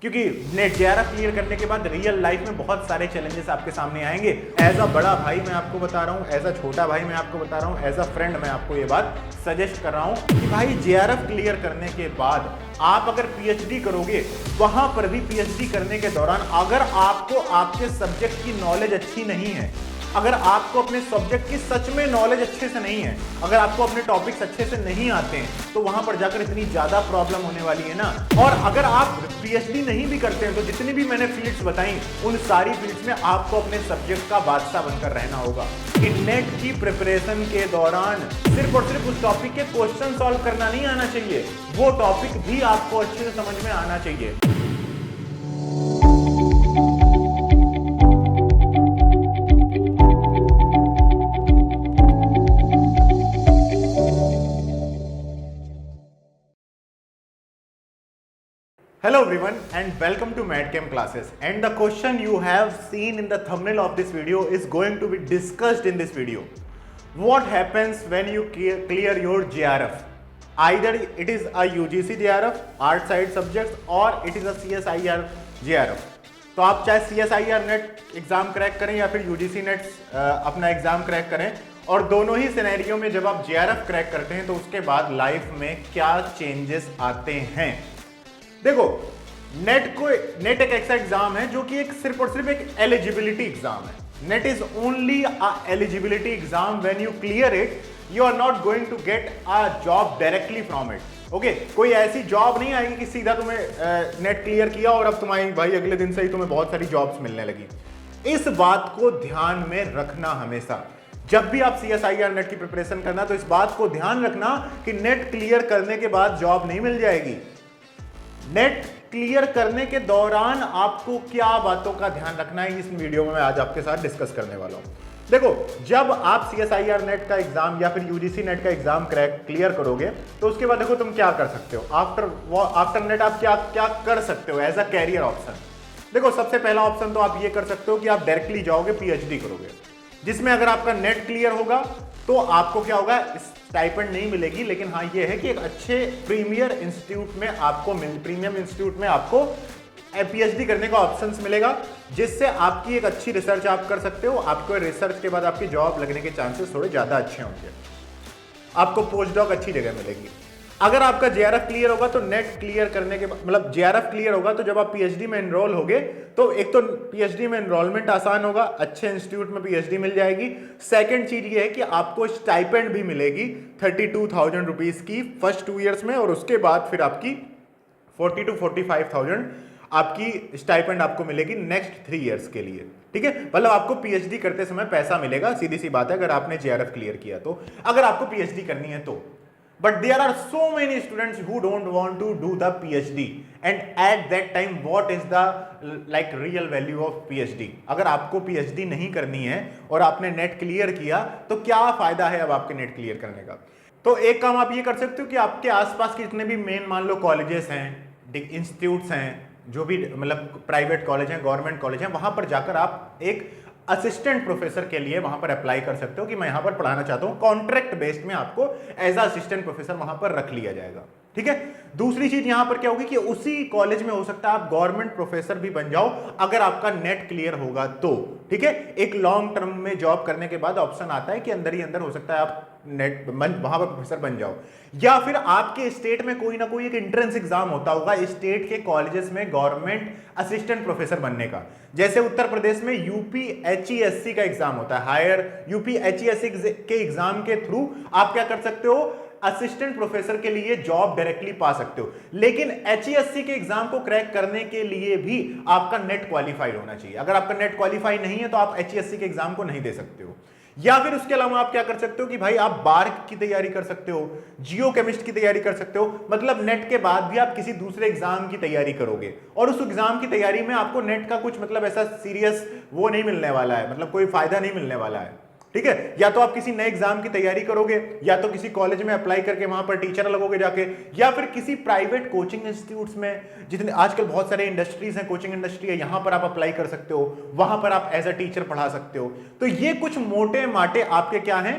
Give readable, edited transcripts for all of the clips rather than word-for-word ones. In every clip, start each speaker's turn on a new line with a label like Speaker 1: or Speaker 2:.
Speaker 1: क्योंकि net JRF clear करने के बाद रियल लाइफ में बहुत सारे चैलेंजेस आपके सामने आएंगे। एज अ बड़ा भाई मैं आपको बता रहा हूँ, एज अ छोटा भाई मैं आपको बता रहा हूँ, एज अ फ्रेंड मैं आपको ये बात सजेस्ट कर रहा हूँ कि भाई जेआरएफ क्लियर करने के बाद आप अगर पीएचडी करोगे, वहां पर भी पीएचडी करने के दौरान अगर आपको आपके सब्जेक्ट की नॉलेज अच्छी नहीं है, अगर आपको अपने सब्जेक्ट की सच में नॉलेज अच्छे से नहीं है, अगर आपको अपने टॉपिक्स अच्छे से नहीं आते हैं, तो वहां पर जाकर इतनी ज्यादा प्रॉब्लम होने वाली है ना। और अगर आप पीएचडी नहीं भी करते हैं तो जितनी भी मैंने फील्ड्स बताई, उन सारी फील्ड्स में आपको अपने सब्जेक्ट का बादशाह बनकर रहना होगा। कि नेट की प्रिपरेशन के दौरान सिर्फ और सिर्फ उस टॉपिक के क्वेश्चन सॉल्व करना नहीं आना चाहिए, वो टॉपिक भी आपको अच्छे से समझ में आना चाहिए। Hello everyone and welcome to MATCAM classes, and the question you have seen in the thumbnail of this video is going to be discussed in this video. What happens when you clear your JRF? Either it is a UGC JRF, art side subjects, or it is a CSIR JRF. तो आप चाहे CSIR net exam crack करें या फिर UGC net अपना exam crack करें, और दोनों ही सिनेरियो में जब आप JRF क्रैक करते हैं तो उसके बाद लाइफ में क्या चेंजेस आते हैं। देखो, नेट एक ऐसा एग्जाम है जो कि एक सिर्फ और सिर्फ एक एलिजिबिलिटी एग्जाम है। NET is only a eligibility exam. When you clear it, you are not going to get a job directly from it. Okay, कोई ऐसी जॉब नहीं आएगी कि सीधा तुम्हें नेट क्लियर किया और अब तुम्हारी भाई अगले दिन से ही तुम्हें बहुत सारी जॉब्स मिलने लगी। इस बात को ध्यान में रखना हमेशा। जब भी आप CSIR नेट की प्रिपरेशन करना, तो इस बात को ध्यान रखना कि नेट क्लियर करने के बाद जॉब नहीं मिल जाएगी। नेट क्लियर करने के दौरान आपको क्या बातों का ध्यान रखना है, इस वीडियो में मैं आज आपके साथ डिस्कस करने वाला हूं। देखो, जब आप CSIR नेट का एग्जाम या फिर UGC नेट का एग्जाम क्लियर करोगे, तो उसके बाद देखो तुम क्या कर सकते हो। आफ्टर नेट आप क्या क्या कर सकते हो एज अ कैरियर ऑप्शन। देखो, सबसे पहला ऑप्शन तो आप ये कर सकते हो कि आप डायरेक्टली जाओगे पीएचडी करोगे, जिसमें अगर आपका नेट क्लियर होगा तो आपको क्या होगा, स्टाइपेंड नहीं मिलेगी, लेकिन हाँ ये है कि एक अच्छे प्रीमियम इंस्टीट्यूट में आपको पीएचडी करने का ऑप्शंस मिलेगा, जिससे आपकी एक अच्छी रिसर्च आप कर सकते हो। आपको रिसर्च के बाद आपकी जॉब लगने के चांसेस थोड़े ज्यादा अच्छे होंगे, आपको पोस्ट डॉक अच्छी जगह मिलेगी। अगर आपका जेआरएफ क्लियर होगा तो नेट क्लियर करने के मतलब जेआरएफ क्लियर होगा तो जब आप पीएचडी में एनरोल होगे तो एक तो पीएचडी में एनरोलमेंट आसान होगा, अच्छे इंस्टीट्यूट में पीएचडी मिल जाएगी। सेकंड चीज ये है कि आपको स्टाइपेंड भी मिलेगी 32,000 रुपीज की फर्स्ट 2 इयर्स में, और उसके बाद फिर आपकी 40 to 45,000 आपकी स्टाइपेंड आपको मिलेगी नेक्स्ट 3 इयर्स के लिए। ठीक है, मतलब आपको पीएचडी करते समय पैसा मिलेगा, सीधी सी बात है, अगर आपने जेआरएफ क्लियर किया तो, अगर आपको पीएचडी करनी है तो। But there are so many students who don't want to do the PhD, and at that time what is the like real value of PhD? अगर आपको PhD नहीं करनी है और आपने नेट क्लियर किया तो क्या फायदा है अब आपके नेट क्लियर करने का। तो एक काम आप ये कर सकते हो कि आपके आसपास के जितने भी मेन मान लो कॉलेजेस हैं, इंस्टीट्यूट्स हैं, जो भी मतलब प्राइवेट कॉलेज हैं, गवर्नमेंट कॉलेज हैं, वहां पर जाकर आप एक असिस्टेंट प्रोफेसर के लिए वहां पर अप्लाई कर सकते हो कि मैं यहां पर पढ़ाना चाहता हूं। कॉन्ट्रैक्ट बेस्ड में आपको एज अ असिस्टेंट प्रोफेसर वहां पर रख लिया जाएगा। ठीक है, दूसरी चीज यहां पर क्या होगी कि उसी कॉलेज में हो सकता है आप गवर्नमेंट प्रोफेसर भी बन जाओ अगर आपका नेट क्लियर होगा तो। ठीक है, एक लॉन्ग टर्म में जॉब करने के बाद ऑप्शन आता है कि अंदर ही अंदर हो सकता है आप नेट वहां पर प्रोफेसर बन जाओ, या फिर आपके स्टेट में कोई ना कोई एक एंट्रेंस एग्जाम होता होगा स्टेट के कॉलेजेस में गवर्नमेंट असिस्टेंट प्रोफेसर बनने का। जैसे उत्तर प्रदेश में UPHESC का एग्जाम होता है, हायर UPHESC के एग्जाम के थ्रू आप क्या कर सकते हो, असिस्टेंट प्रोफेसर के लिए जॉब डायरेक्टली पा सकते हो। लेकिन HESC के एग्जाम को क्रैक करने के लिए भी आपका नेट क्वालिफाइड होना चाहिए। अगर आपका नेट क्वालिफाई नहीं है तो आप HESC के एग्जाम को नहीं दे सकते हो। या फिर उसके अलावा आप क्या कर सकते हो कि भाई आप बार्क की तैयारी कर सकते हो, जियो केमिस्ट की तैयारी कर सकते हो। मतलब नेट के बाद भी आप किसी दूसरे एग्जाम की तैयारी करोगे, और उस एग्जाम की तैयारी में आपको नेट का कुछ मतलब ऐसा सीरियस वो नहीं मिलने वाला है, मतलब कोई फायदा नहीं मिलने वाला है। ठीक है, या तो आप किसी नए एग्जाम की तैयारी करोगे, या तो किसी कॉलेज में अप्लाई करके वहां पर टीचर लगोगे जाके, या फिर किसी प्राइवेट कोचिंग इंस्टीट्यूट्स में, जितने आजकल बहुत सारे इंडस्ट्रीज हैं, कोचिंग इंडस्ट्री है, यहां पर आप अप्लाई कर सकते हो, वहां पर आप एज अ टीचर पढ़ा सकते हो। तो ये कुछ मोटे माटे आपके क्या हैं,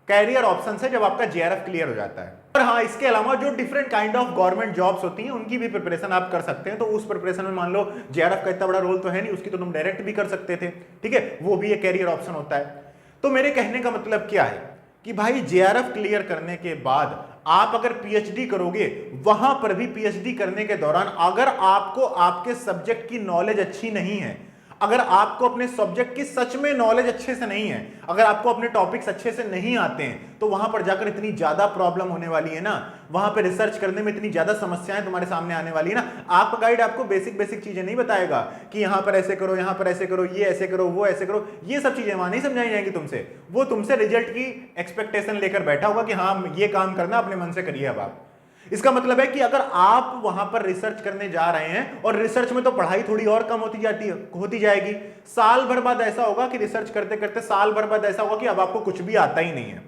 Speaker 1: कैरियर ऑप्शन है जब आपका जेआरएफ क्लियर हो जाता है। और हाँ, इसके अलावा जो different kind of government jobs होती हैं उनकी भी प्रिपरेशन आप कर सकते हैं। तो उस प्रिपरेशन में मान लो जेआरएफ का इतना बड़ा रोल तो है नहीं, उसकी तो तुम डायरेक्ट भी कर सकते थे, ठीक है, वो भी एक कैरियर ऑप्शन होता है। तो मेरे कहने का मतलब क्या है कि भाई जेआरएफ क्लियर करने के बाद आप अगर पीएचडी करोगे, वहां पर भी पीएचडी करने के दौरान अगर आपको आपके सब्जेक्ट की नॉलेज अच्छी नहीं है, अगर आपको अपने सब्जेक्ट की सच में नॉलेज अच्छे से नहीं है, अगर आपको अपने टॉपिक्स अच्छे से नहीं आते हैं, तो वहां पर जाकर इतनी ज्यादा प्रॉब्लम होने वाली है ना, वहां पर रिसर्च करने में इतनी ज्यादा समस्याएं तुम्हारे सामने आने वाली है ना। आपका गाइड आपको बेसिक बेसिक चीजें नहीं बताएगा कि यहां पर ऐसे करो, यहां पर ऐसे करो, ये ऐसे करो, वो ऐसे करो, ये सब चीजें वहां नहीं समझाई जाएंगी तुमसे। वो तुमसे रिजल्ट की एक्सपेक्टेशन लेकर बैठा होगा कि हाँ ये काम करना, अपने मन से करिए। अब आप, इसका मतलब है कि अगर आप वहां पर रिसर्च करने जा रहे हैं, और रिसर्च में तो पढ़ाई थोड़ी और कम होती जाएगी, साल भर बाद ऐसा होगा कि रिसर्च करते करते साल भर बाद ऐसा होगा कि अब आपको कुछ भी आता ही नहीं है,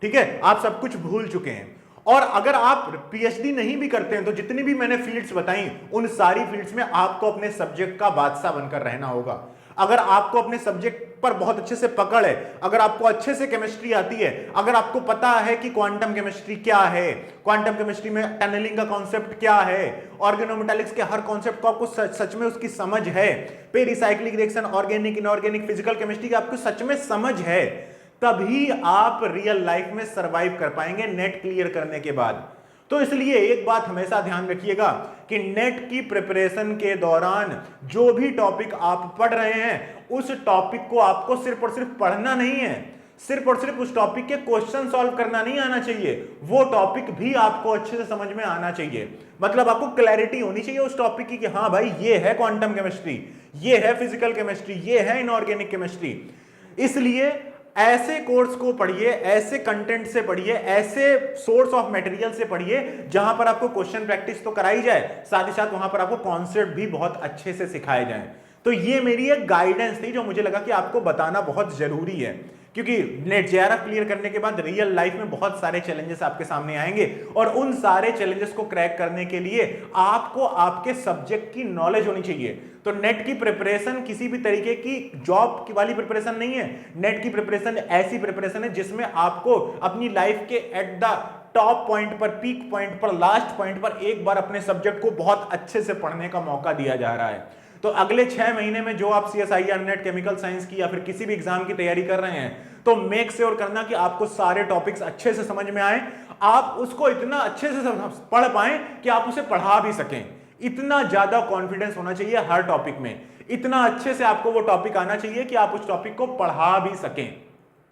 Speaker 1: ठीक है, आप सब कुछ भूल चुके हैं। और अगर आप पीएचडी नहीं भी करते हैं, तो जितनी भी मैंने फील्ड्स बताई, उन सारी फील्ड्स में आपको अपने सब्जेक्ट का बादशाह बनकर रहना होगा। अगर आपको अपने सब्जेक्ट पर बहुत अच्छे से पकड़ है, अगर आपको अच्छे से केमिस्ट्री आती है, अगर आपको पता है कि क्वांटम केमिस्ट्री क्या है, क्वांटम केमिस्ट्री में टनलिंग का कॉन्सेप्ट क्या है, ऑर्गेनोमेटालिक्स के हर कॉन्सेप्ट को आपको सच में उसकी समझ है, pericyclic reaction, organic, inorganic, physical chemistry की आपको सच में समझ है, तभी आप रियल लाइफ में सरवाइव कर पाएंगे नेट क्लियर करने के बाद। तो इसलिए एक बात हमेशा ध्यान रखिएगा कि नेट की प्रिपरेशन के दौरान जो भी टॉपिक आप पढ़ रहे हैं, उस टॉपिक को आपको सिर्फ और सिर्फ पढ़ना नहीं है, सिर्फ और सिर्फ उस टॉपिक के क्वेश्चन सॉल्व करना नहीं आना चाहिए, वो टॉपिक भी आपको अच्छे से समझ में आना चाहिए। मतलब आपको क्लैरिटी होनी चाहिए उस टॉपिक की कि हाँ भाई ये है क्वांटम केमिस्ट्री, ये है फिजिकल केमिस्ट्री, ये है इनऑर्गेनिक केमिस्ट्री। इसलिए ऐसे कोर्स को पढ़िए, ऐसे कंटेंट से पढ़िए, ऐसे सोर्स ऑफ मटेरियल से पढ़िए जहां पर आपको क्वेश्चन प्रैक्टिस तो कराई जाए, साथ ही साथ वहां पर आपको कॉन्सेप्ट भी बहुत अच्छे से सिखाए जाएं। तो ये मेरी एक गाइडेंस थी जो मुझे लगा कि आपको बताना बहुत जरूरी है, क्योंकि नेट जेआरएफ क्लियर करने के बाद रियल लाइफ में बहुत सारे चैलेंजेस आपके सामने आएंगे, और उन सारे चैलेंजेस को क्रैक करने के लिए आपको आपके सब्जेक्ट की नॉलेज होनी चाहिए। तो नेट की प्रिपरेशन किसी भी तरीके की जॉब की वाली प्रिपरेशन नहीं है। नेट की प्रिपरेशन ऐसी प्रिपरेशन है जिसमें आपको अपनी लाइफ के एट द टॉप पॉइंट पर, पीक पॉइंट पर, लास्ट पॉइंट पर एक बार अपने सब्जेक्ट को बहुत अच्छे से पढ़ने का मौका दिया जा रहा है। तो अगले 6 महीने में जो आप सीएसआईआर नेट केमिकल साइंस की या फिर किसी भी एग्जाम की तैयारी कर रहे हैं, तो मेक श्योर करना कि आपको सारे टॉपिक्स अच्छे से समझ में आए, आप उसको इतना अच्छे से पढ़ पाएं कि आप उसे पढ़ा भी सकें। इतना ज्यादा कॉन्फिडेंस होना चाहिए हर टॉपिक में, इतना अच्छे से आपको वो टॉपिक आना चाहिए कि आप उस टॉपिक को पढ़ा भी सकें।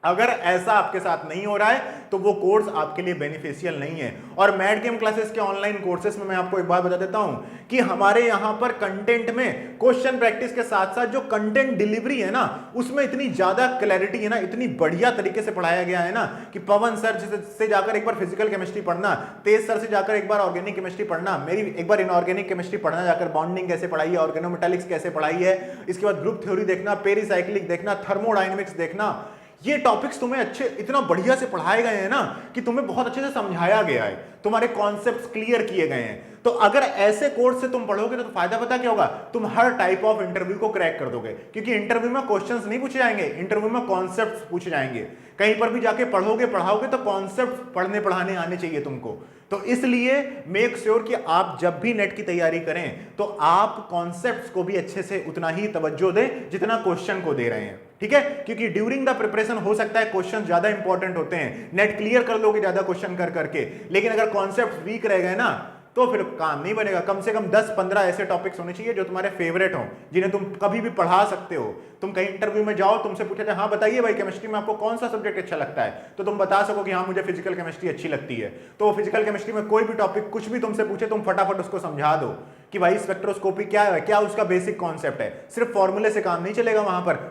Speaker 1: अगर ऐसा आपके साथ नहीं हो रहा है तो वो कोर्स आपके लिए बेनिफिशियल नहीं है। और मैड गेम क्लासेस के ऑनलाइन कोर्सेस में मैं आपको एक बात बता देता हूं कि हमारे यहां पर कंटेंट में क्वेश्चन प्रैक्टिस के साथ साथ जो कंटेंट डिलीवरी है ना, उसमें इतनी ज्यादा क्लैरिटी है ना, इतनी बढ़िया तरीके से पढ़ाया गया है ना कि पवन सर से जाकर एक बार फिजिकल केमिस्ट्री पढ़ना, तेज सर से जाकर एक बार ऑर्गेनिक केमिस्ट्री पढ़ना, मेरी एक बार इनऑर्गेनिक केमिस्ट्री पढ़ना, जाकर बॉन्डिंग कैसे पढ़ाई है, ऑर्गेनोमेटालिक्स कैसे पढ़ाई है, इसके बाद ग्रुप थ्योरी देखना, पेरिसाइक्लिक देखना, थर्मोडायनेमिक्स देखना, ये टॉपिक्स तुम्हें अच्छे इतना बढ़िया से पढ़ाए गए हैं ना कि तुम्हें बहुत अच्छे से समझाया गया है, तुम्हारे कॉन्सेप्ट्स क्लियर किए गए हैं। तो अगर ऐसे कोर्स से तुम पढ़ोगे तो फायदा पता क्या होगा, तुम हर टाइप ऑफ इंटरव्यू को क्रैक कर दोगे, क्योंकि इंटरव्यू में क्वेश्चंस नहीं पूछे जाएंगे, इंटरव्यू में कॉन्सेप्ट्स पूछे जाएंगे। कहीं पर भी जाके पढ़ोगे पढ़ाओगे तो कॉन्सेप्ट पढ़ने पढ़ाने आने चाहिए तुमको। तो इसलिए मेक श्योर कि आप जब भी नेट की तैयारी करें तो आप कॉन्सेप्ट्स को भी अच्छे से उतना ही तवज्जो दें जितना क्वेश्चन को दे रहे हैं, ठीक है, क्योंकि ड्यूरिंग द प्रिपरेशन हो सकता है क्वेश्चन ज्यादा इंपॉर्टेंट होते हैं, नेट क्लियर कर लोगे ज्यादा क्वेश्चन कर करके, लेकिन अगर कॉन्सेप्ट वीक रह गए ना तो फिर काम नहीं बनेगा। कम से कम 10-15 ऐसे टॉपिक्स होने चाहिए जो तुम्हारे फेवरेट हो, जिन्हें तुम कभी भी पढ़ा सकते हो। तुम कहीं इंटरव्यू में जाओ, तुमसे पूछा जाए हाँ बताइए भाई केमिस्ट्री में आपको कौन सा सब्जेक्ट अच्छा लगता है, तो तुम बता सको कि हाँ मुझे फिजिकल केमिस्ट्री अच्छी लगती है। तो फिजिकल केमिस्ट्री में कोई भी टॉपिक कुछ भी तुमसे पूछे तुम फटाफट उसको समझा दो कि भाई स्पेक्ट्रोस्कोपी क्या है, क्या उसका बेसिक कॉन्सेप्ट है। सिर्फ फॉर्मूले से काम नहीं चलेगा,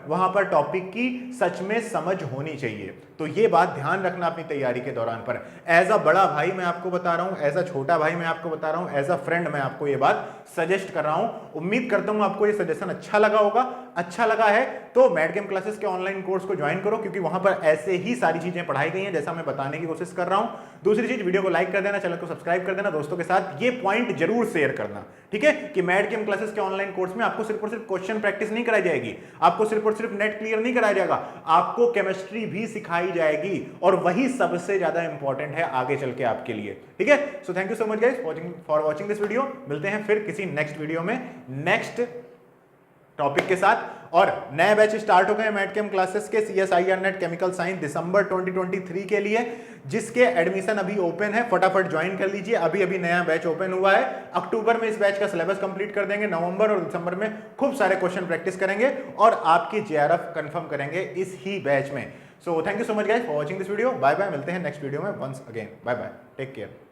Speaker 1: वहां पर टॉपिक की सच में समझ होनी चाहिए। तो ये बात ध्यान रखना अपनी तैयारी के दौरान पर। एज अ बड़ा भाई मैं आपको बता रहा हूं, एज अ छोटा भाई मैं आपको बता रहा हूं, एज अ फ्रेंड मैं आपको ये बात सजेस्ट कर रहा हूं। उम्मीद करता हूं आपको ये सजेशन अच्छा लगा होगा। अच्छा लगा है तो मैड गेम क्लासेस के ऑनलाइन कोर्स को ज्वाइन करो, क्योंकि वहां पर ऐसे ही सारी चीजें पढ़ाई गई हैं जैसा मैं बताने की कोशिश कर रहा हूं। दूसरी चीज, वीडियो को लाइक कर देना, चैनल को सब्सक्राइब कर देना, दोस्तों के साथ ये पॉइंट जरूर शेयर करना, ठीक है, कि मैड गेम क्लासेस के ऑनलाइन कोर्स में आपको सिर्फ और सिर्फ क्वेश्चन प्रैक्टिस नहीं कराई जाएगी, आपको सिर्फ और सिर्फ नेट क्लियर नहीं कराया जाएगा, आपको केमिस्ट्री भी सिखाई जाएगी, और वही सबसे ज्यादा इंपॉर्टेंट है आगे चल के आपके लिए, ठीक है। सो thank you so much guys for watching this video. मिलते हैं फिर किसी नेक्स्ट वीडियो में नेक्स्ट टॉपिक के साथ। और नए बैच स्टार्ट हो गए मैड केम क्लासेस के CSIR नेट केमिकल साइंस दिसंबर 2023 के लिए, जिसके एडमिशन अभी ओपन है, फटाफट ज्वाइन कर लीजिए। अभी अभी नया बैच ओपन हुआ है। अक्टूबर में इस बैच का सिलेबस कंप्लीट कर देंगे, नवंबर और दिसंबर में खूब सारे क्वेश्चन प्रैक्टिस करेंगे और आपकी JRF कंफर्म करेंगे इस ही बैच में। So thank you so much guys for watching this video. Bye bye, मिलते हैं नेक्स्ट वीडियो में once again. Bye bye, take care.